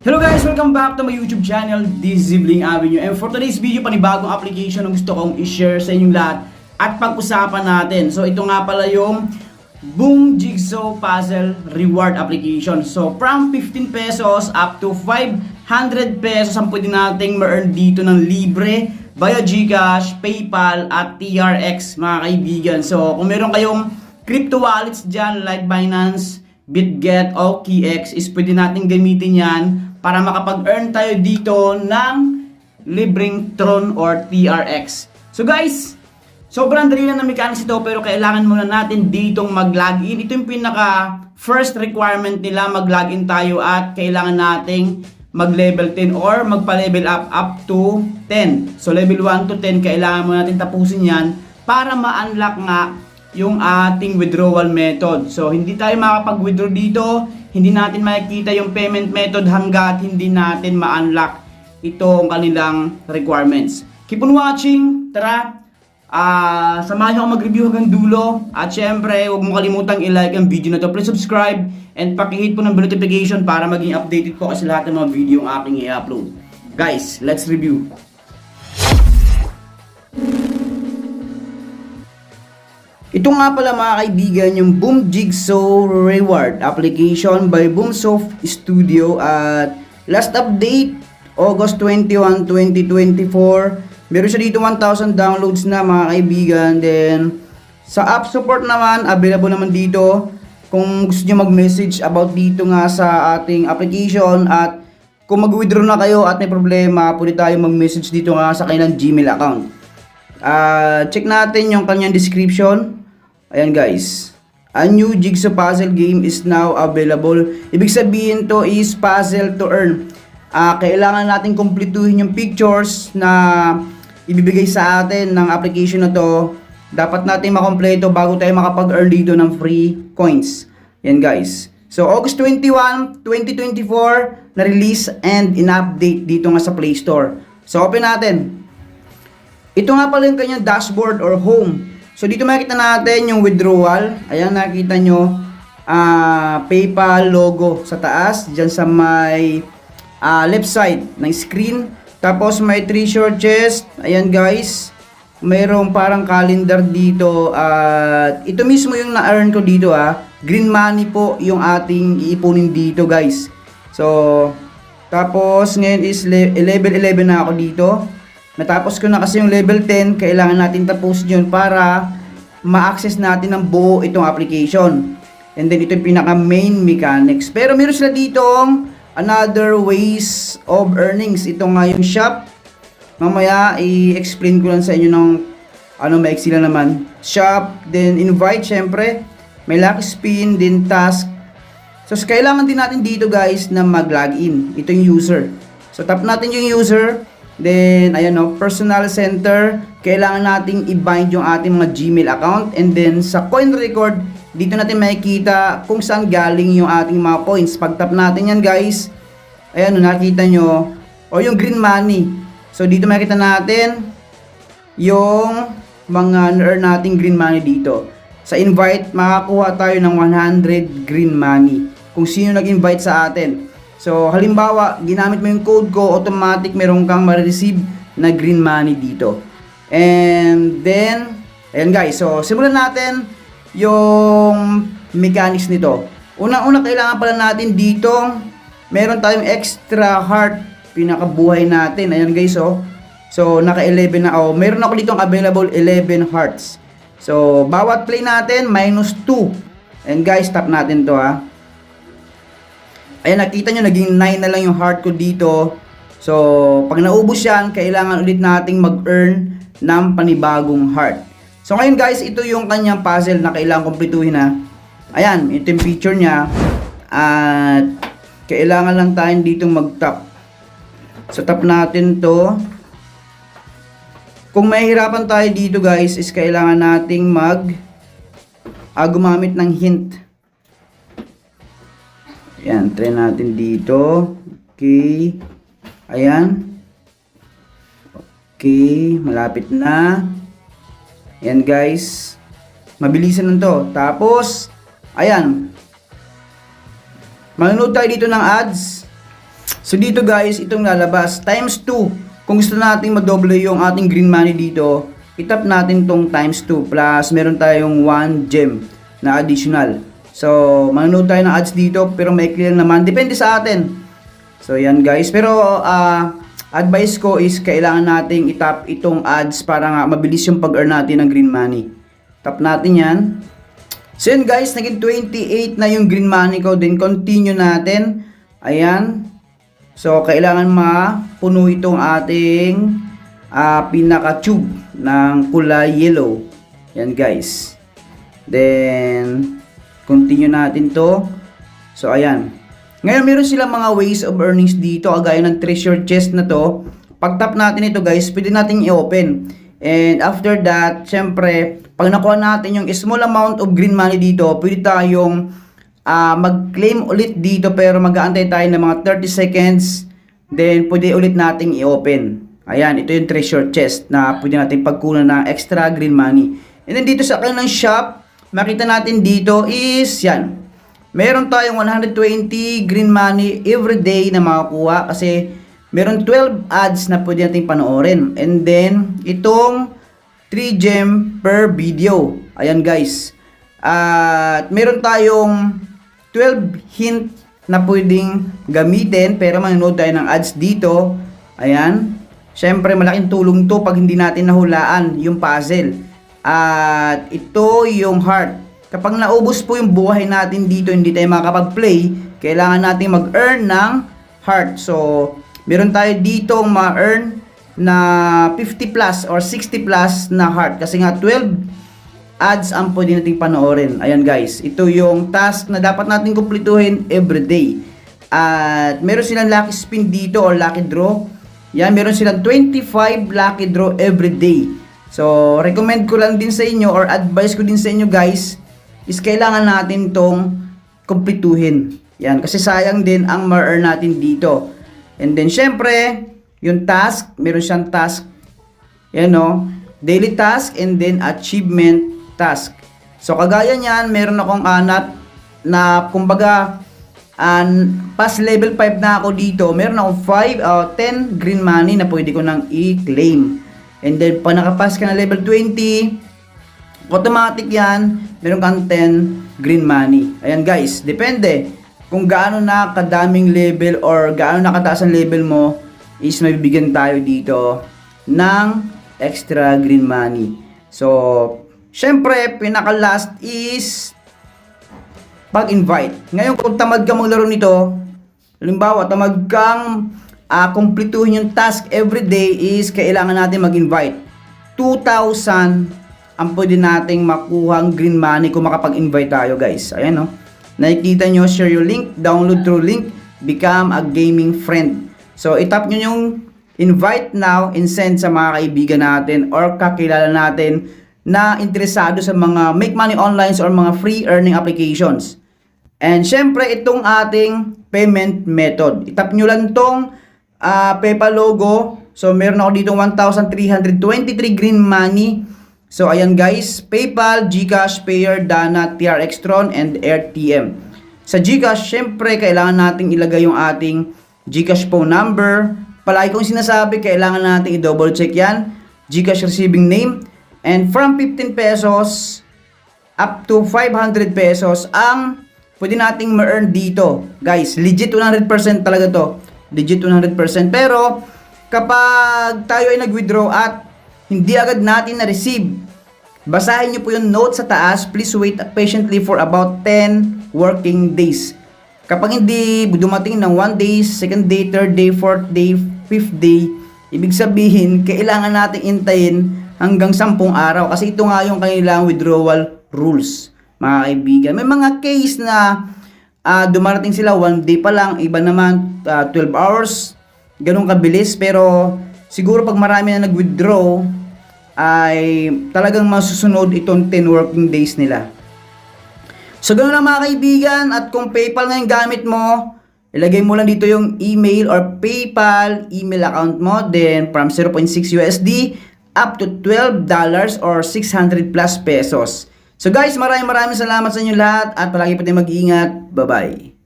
Hello guys! Welcome back to my YouTube channel, This Zibling Avenue. And for today's video, panibagong application na gusto kong i-share sa inyong lahat at pag-usapan natin. So ito nga pala yung Boom Jigsaw Puzzle Reward Application. So from 15 pesos up to 500 pesos ang pwede nating ma-earn dito ng libre via GCash, PayPal at TRX mga kaibigan. So kung meron kayong crypto wallets dyan like Binance, BitGet o KeyX is pwede natin gamitin yan para makapag-earn tayo dito ng libreng Tron or TRX. So guys, sobrang dali lang na mechanics ito pero kailangan muna natin ditong mag-login. Ito yung pinaka first requirement nila, mag-login tayo at kailangan nating mag-level 10 or magpa-level up to 10. So level 1 to 10 kailangan muna natin tapusin yan para ma-unlock nga yung ating withdrawal method. So hindi tayo makapag-withdraw dito, hindi natin makikita yung payment method hanggat hindi natin ma-unlock itong kanilang requirements. Keep on watching, tara! Samahan nyo ako mag-review hanggang dulo. At syempre, huwag mo kalimutang i-like ang video na to. Please subscribe and pakihit po ng bell notification para maging updated po kasi lahat ng mga video ang aking i-upload. Guys, let's review. Ito nga pala mga kaibigan yung Boom Jigsaw Reward Application by Boomsoft Studio at last update August 21, 2024. Meron siya dito 1,000 downloads na mga kaibigan. Then sa app support naman, available naman dito kung gusto niyo mag-message about dito nga sa ating application. At kung mag-withdraw na kayo at may problema, pwede tayo mag-message dito nga sa kanilang Gmail account. Check natin yung kanyang description. Ayan guys, a new jigsaw puzzle game is now available. Ibig sabihin to is puzzle to earn. Kailangan natin kumpletuhin yung pictures na ibibigay sa atin ng application na to. Dapat natin makompleto bago tayo makapag-earn dito ng free coins. Ayan guys. So August 21, 2024 na-release and in-update dito nga sa Play Store. So open natin. Ito nga pala yung kanyang dashboard or home. So dito makikita natin yung withdrawal. Ayan, nakikita nyo PayPal logo sa taas, dyan sa may left side ng screen. Tapos may treasure chest. Ayan guys, mayroong parang calendar dito. Ito mismo yung na-earn ko dito green money po yung ating iipunin dito guys. So tapos ngayon is level 11 na ako dito. Natapos ko na kasi yung level 10, kailangan natin tapusin yun para ma-access natin ng buo itong application. And then ito yung pinaka main mechanics. Pero meron sila ditong another ways of earnings. Ito nga yung shop. Mamaya i-explain ko lang sa inyo ng maiksi lang naman. Shop, then invite syempre. May lucky spin, then task. So kailangan din natin dito guys na mag-login. Ito yung user. So tap natin yung user. Then, ayan personal center, kailangan nating i-bind yung ating mga Gmail account. And then, sa coin record, dito natin makikita kung saan galing yung ating mga coins. Pag tap natin yan guys, ayan nakita nyo, o yung green money. So, dito makikita natin yung mga na-earn nating green money dito. Sa invite, makakuha tayo ng 100 green money kung sino nag-invite sa atin. So, halimbawa, ginamit mo yung code ko, automatic meron kang ma-receive na green money dito. And then, ayan guys, so simulan natin yung mechanics nito. Unang-una, kailangan pala natin dito, meron tayong extra heart, pinakabuhay natin. Ayan guys, so naka-11 na, meron ako dito available 11 hearts. So, bawat play natin, -2. And guys, tap natin to Ayan, nakita nyo, naging 9 na lang yung heart ko dito. So, pag naubos yan, kailangan ulit nating mag-earn ng panibagong heart. So, ngayon guys, ito yung kanyang puzzle na kailangan kumpletuhin Ayan, ito yung picture niya. At kailangan lang tayo dito mag-tap. So, tap natin to. Kung mahihirapan tayo dito guys, is kailangan nating gumamit ng hint. Ayan, try natin dito. Okay. Ayan. Okay, malapit na. Ayan guys. Mabilisan lang to. Tapos, ayan. Manonood tayo dito ng ads. So dito guys, itong lalabas times 2. Kung gusto nating madoble yung ating green money dito, itap natin tong times 2 plus meron tayong 1 gem na additional. So manonood tayo ng ads dito pero maikli lang naman, depende sa atin. So yan guys, pero advice ko is kailangan nating itap itong ads para nga mabilis yung pag-earn natin ng green money. Tap natin yan. So yun guys, naging 28 na yung green money ko, then continue natin. Ayan. So kailangan mapuno itong ating pinaka-tube ng kulay yellow. Yan guys. Then continue natin to. So ayan. Ngayon meron silang mga ways of earnings dito, kagaya ng treasure chest na to. Pag tap natin ito guys, pwede natin i-open. And after that, syempre, pag nakuha natin yung small amount of green money dito, pwede tayong mag-claim ulit dito, pero mag-aantay tayo ng mga 30 seconds. Then pwede ulit nating i-open. Ayan, ito yung treasure chest na pwede natin pagkunan ng extra green money. And then dito sa kanilang shop, makita natin dito is yan. Meron tayong 120 green money every day na makakuha kasi meron 12 ads na pwede natin panoorin. And then itong 3 gem per video. Ayan guys. At meron tayong 12 hint na pwedeng gamitin, pero manonood tayo ng ads dito. Ayan. Syempre malaking tulong to pag hindi natin nahulaan yung puzzle. At ito yung heart. Kapag naubos po yung buhay natin dito, hindi tayo makakapag-play, kailangan natin mag-earn ng heart. So meron tayo dito ma-earn na 50 plus or 60 plus na heart kasi nga 12 ads ang pwede nating panoorin. Ayan guys, ito yung task na dapat natin kumpletuhin everyday. At meron silang lucky spin dito or lucky draw. Yan, meron silang 25 lucky draw everyday. So recommend ko lang din sa inyo or advice ko din sa inyo guys is kailangan natin tong kumpletuhin. Yan, kasi sayang din ang ma-earn natin dito. And then syempre, yung task, meron siyang task. Yan o, daily task and then achievement task. So kagaya niyan, meron akong na kumbaga past level 5 na ako dito. Meron akong 10 green money na pwede ko nang i-claim. And then pag nakapass ka na level 20, automatic yan, meron kang 10 green money. Ayan guys, depende kung gaano na kadaming level or gaano na kataas ang level mo, is mabibigyan tayo dito ng extra green money. So syempre, pinaka-last is pag-invite. Ngayon, kung tamad ka maglaro nito, halimbawa, tamad kang kumpletuhin yung task everyday, is kailangan natin mag-invite. 2,000 ang pwede nating makuhang green money kung makapag-invite tayo, guys. Ayan, no? Nakikita nyo, share your link, download through link, become a gaming friend. So, itap nyo yung invite now and send sa mga kaibigan natin or kakilala natin na interesado sa mga make money online or mga free earning applications. And syempre, itong ating payment method. Itap nyo lang itong PayPal logo. So, meron ako dito 1,323 green money. So, ayan guys. PayPal, GCash, Payer, Dana, TRXtron, and RTM. Sa GCash, syempre, kailangan nating ilagay yung ating GCash phone number. Palagi kong sinasabi, kailangan nating i-double check yan. GCash receiving name. And from 15 pesos up to 500 pesos ang pwede nating ma-earn dito. Guys, legit 100% talaga to. Legit 100%. Pero kapag tayo ay nag-withdraw at hindi agad natin na-receive, basahin nyo po yung note sa taas. Please wait patiently for about 10 working days. Kapag hindi dumating ng 1 day, 2nd day, 3rd day, 4th day, 5th day, ibig sabihin, kailangan natin intayin hanggang 10 araw. Kasi ito nga yung kanilang withdrawal rules, mga kaibigan. May mga case na dumarating sila 1 day pa lang, iba naman 12 hours, ganun kabilis. Pero siguro pag marami na nag-withdraw, ay talagang masusunod itong 10 working days nila. So ganun lang mga kaibigan. At kung PayPal nga yung gamit mo, ilagay mo lang dito yung email or PayPal email account mo. Then from 0.6 USD up to $12 or 600 plus pesos. So guys, maraming salamat sa inyo lahat at palagi po tayong mag-iingat. Bye-bye.